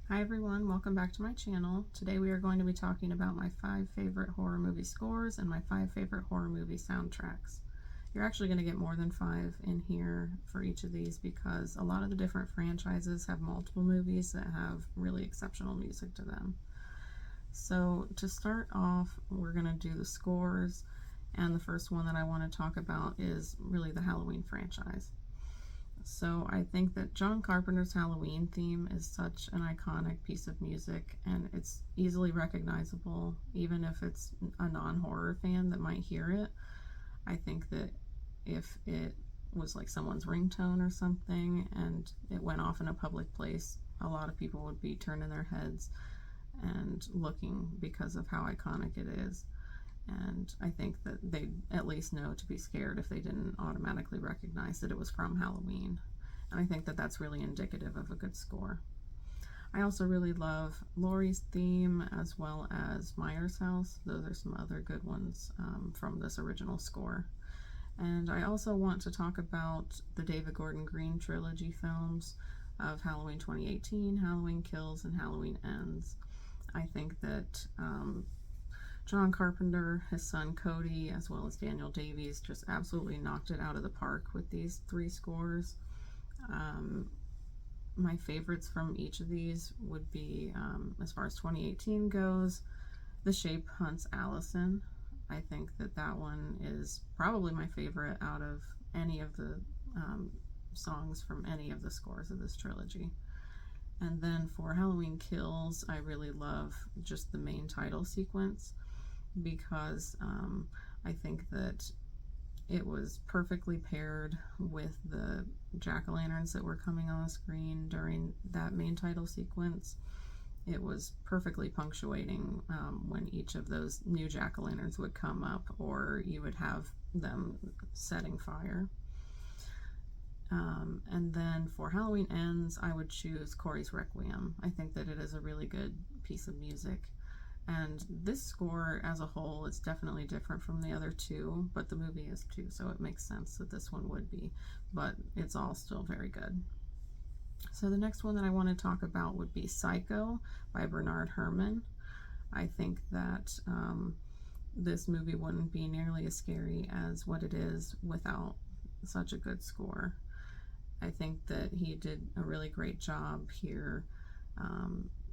Hi everyone, welcome back to my channel. Today we are going to be talking about my 5 favorite horror movie scores and my 5 favorite horror movie soundtracks. You're actually going to get more than 5 in here for each of these because a lot of the different franchises have multiple movies that have really exceptional music to them. So to start off, we're going to do the scores, and the first one that I want to talk about is really the Halloween franchise. So I think that John Carpenter's Halloween theme is such an iconic piece of music, and it's easily recognizable even if it's a non-horror fan that might hear it. I think that if it was like someone's ringtone or something and it went off in a public place, a lot of people would be turning their heads and looking because of how iconic it is. And I think that they'd at least know to be scared if they didn't automatically recognize that it was from Halloween. And I think that that's really indicative of a good score. I also really love Laurie's theme as well as Myers House. Those are some other good ones from this original score. And I also want to talk about the David Gordon Green trilogy films of Halloween 2018, Halloween Kills, and Halloween Ends. I think that John Carpenter, his son Cody, as well as Daniel Davies just absolutely knocked it out of the park with these 3 scores. My favorites from each of these would be, as far as 2018 goes, The Shape Hunts Allison. I think that that one is probably my favorite out of any of the songs from any of the scores of this trilogy. And then for Halloween Kills, I really love just the main title sequence because I think that it was perfectly paired with the jack-o'-lanterns that were coming on the screen during that main title sequence. It was perfectly punctuating when each of those new jack-o'-lanterns would come up, or you would have them setting fire. And then for Halloween Ends, I would choose Corey's Requiem. I think that it is a really good piece of music. And this score as a whole is definitely different from the other 2, but the movie is too, so it makes sense that this one would be, but it's all still very good. So the next one that I want to talk about would be Psycho by Bernard Herrmann. I think that this movie wouldn't be nearly as scary as what it is without such a good score. I think that he did a really great job here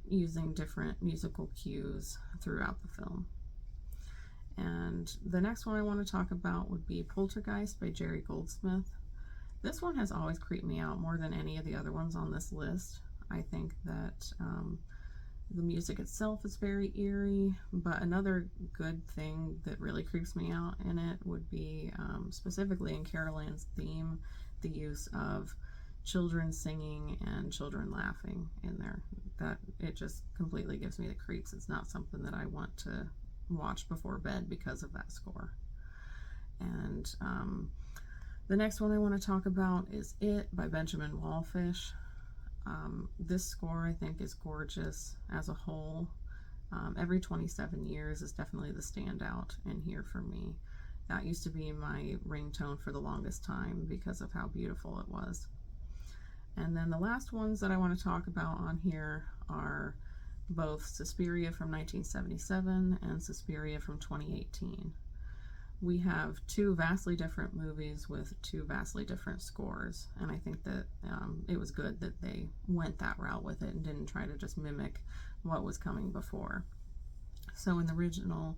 using different musical cues throughout the film. And the next one I want to talk about would be Poltergeist by Jerry Goldsmith. This one has always creeped me out more than any of the other ones on this list. I think that the music itself is very eerie, but another good thing that really creeps me out in it would be specifically in Carol Ann's theme, the use of children singing and children laughing in there. That it just completely gives me the creeps. It's not something that I want to watch before bed because of that score. And the next one I want to talk about is It by Benjamin Wallfisch. This score I think is gorgeous as a whole. Every 27 Years is definitely the standout in here for me. That used to be my ringtone for the longest time because of how beautiful it was. And then the last ones that I want to talk about on here are both Suspiria from 1977 and Suspiria from 2018. We have 2 vastly different movies with 2 vastly different scores, and I think that it was good that they went that route with it and didn't try to just mimic what was coming before. So in the original,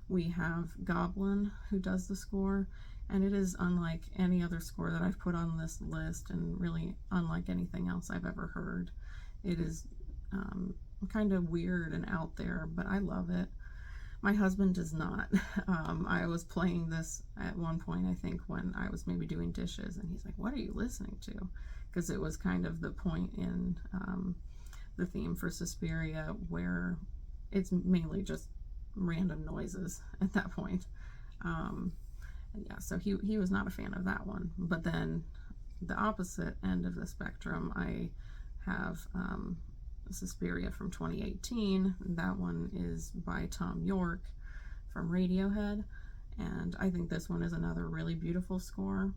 we have Goblin who does the score, and it is unlike any other score that I've put on this list, and really unlike anything else I've ever heard. It is kind of weird and out there, but I love it. My husband does not. I was playing this at one point, I think, when I was maybe doing dishes, and he's like, "What are you listening to?" Because it was kind of the point in the theme for Suspiria where it's mainly just random noises at that point. Yeah, so he was not a fan of that one. But then the opposite end of the spectrum, I have Suspiria from 2018. That one is by Thom Yorke from Radiohead, and I think this one is another really beautiful score.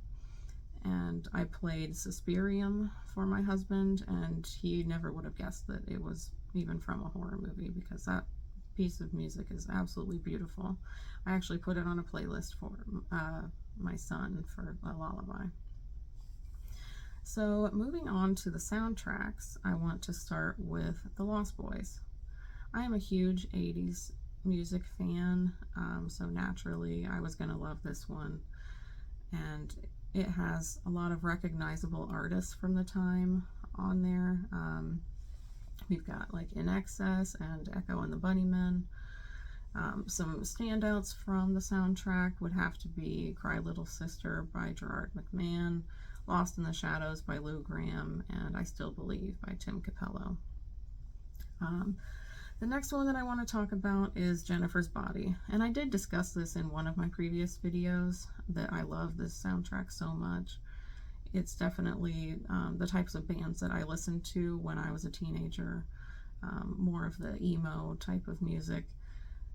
And I played Suspirium for my husband, and he never would have guessed that it was even from a horror movie, because that piece of music is absolutely beautiful. I actually put it on a playlist for my son for a lullaby. So moving on to the soundtracks, I want to start with The Lost Boys. I am a huge 80s music fan, so naturally I was going to love this one. And it has a lot of recognizable artists from the time on there. We've got like In Excess and Echo and the Bunnymen. Some standouts from the soundtrack would have to be Cry Little Sister by Gerard McMahon, Lost in the Shadows by Lou Gramm, and I Still Believe by Tim Capello. The next one that I want to talk about is Jennifer's Body, and I did discuss this in one of my previous videos, that I love this soundtrack so much. It's definitely the types of bands that I listened to when I was a teenager, more of the emo type of music.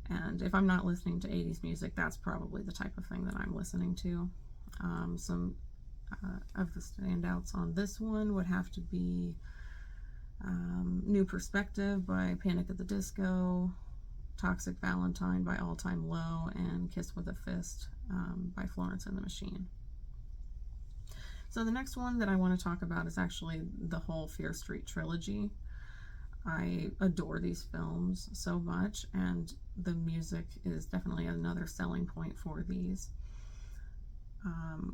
And if I'm not listening to 80s music, that's probably the type of thing that I'm listening to. Some of the standouts on this one would have to be New Perspective by Panic at the Disco, Toxic Valentine by All Time Low, and Kiss with a Fist by Florence and the Machine. So the next one that I want to talk about is actually the whole Fear Street trilogy. I adore these films so much, and the music is definitely another selling point for these.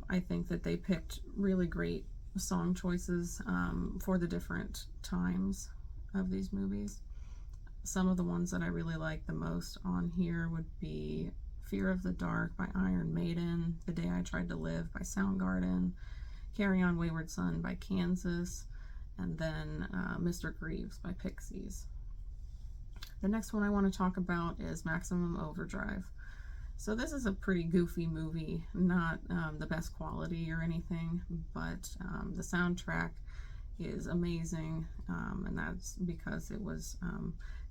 I think that they picked really great song choices for the different times of these movies. Some of the ones that I really like the most on here would be Fear of the Dark by Iron Maiden, The Day I Tried to Live by Soundgarden, Carry On Wayward Son by Kansas, and then Mr. Greaves by Pixies. The next one I want to talk about is Maximum Overdrive. So this is a pretty goofy movie, not the best quality or anything, but the soundtrack is amazing, and that's because it was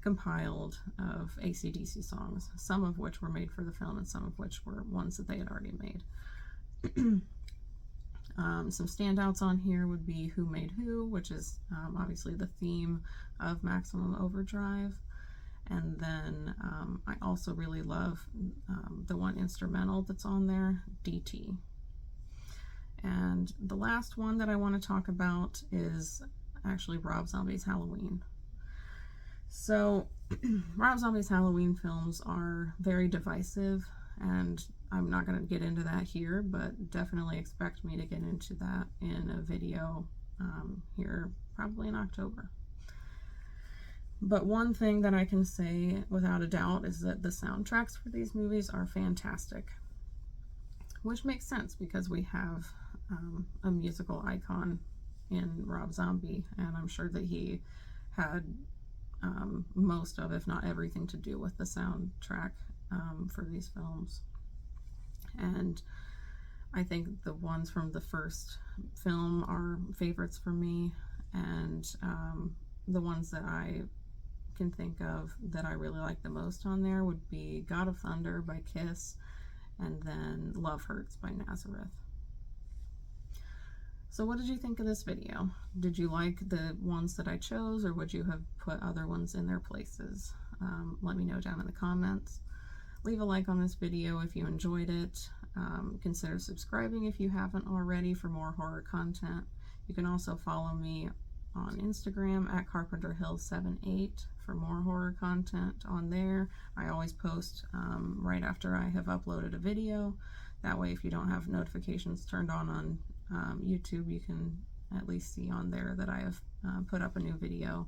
compiled of AC/DC songs, some of which were made for the film and some of which were ones that they had already made. Some standouts on here would be Who Made Who, which is obviously the theme of Maximum Overdrive. And then I also really love the one instrumental that's on there, DT. And the last one that I want to talk about is actually Rob Zombie's Halloween. So Rob Zombie's Halloween films are very divisive, and I'm not going to get into that here, but definitely expect me to get into that in a video here probably in October. But one thing that I can say without a doubt is that the soundtracks for these movies are fantastic, which makes sense because we have a musical icon in Rob Zombie, and I'm sure that he had most of, if not everything, to do with the soundtrack for these films. And I think the ones from the first film are favorites for me, and the ones that I can think of that I really like the most on there would be God of Thunder by Kiss, and then Love Hurts by Nazareth. So what did you think of this video? Did you like the ones that I chose, or would you have put other ones in their places? Let me know down in the comments. Leave a like on this video if you enjoyed it. Consider subscribing if you haven't already for more horror content. You can also follow me on Instagram at CarpenterHill78 for more horror content on there. I always post right after I have uploaded a video. That way, if you don't have notifications turned on YouTube, you can at least see on there that I have put up a new video.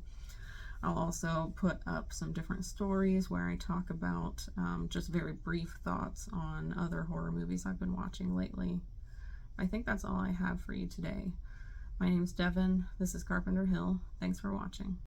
I'll also put up some different stories where I talk about just very brief thoughts on other horror movies I've been watching lately. I think that's all I have for you today. My name's Devin. This is Carpenter Hill. Thanks for watching.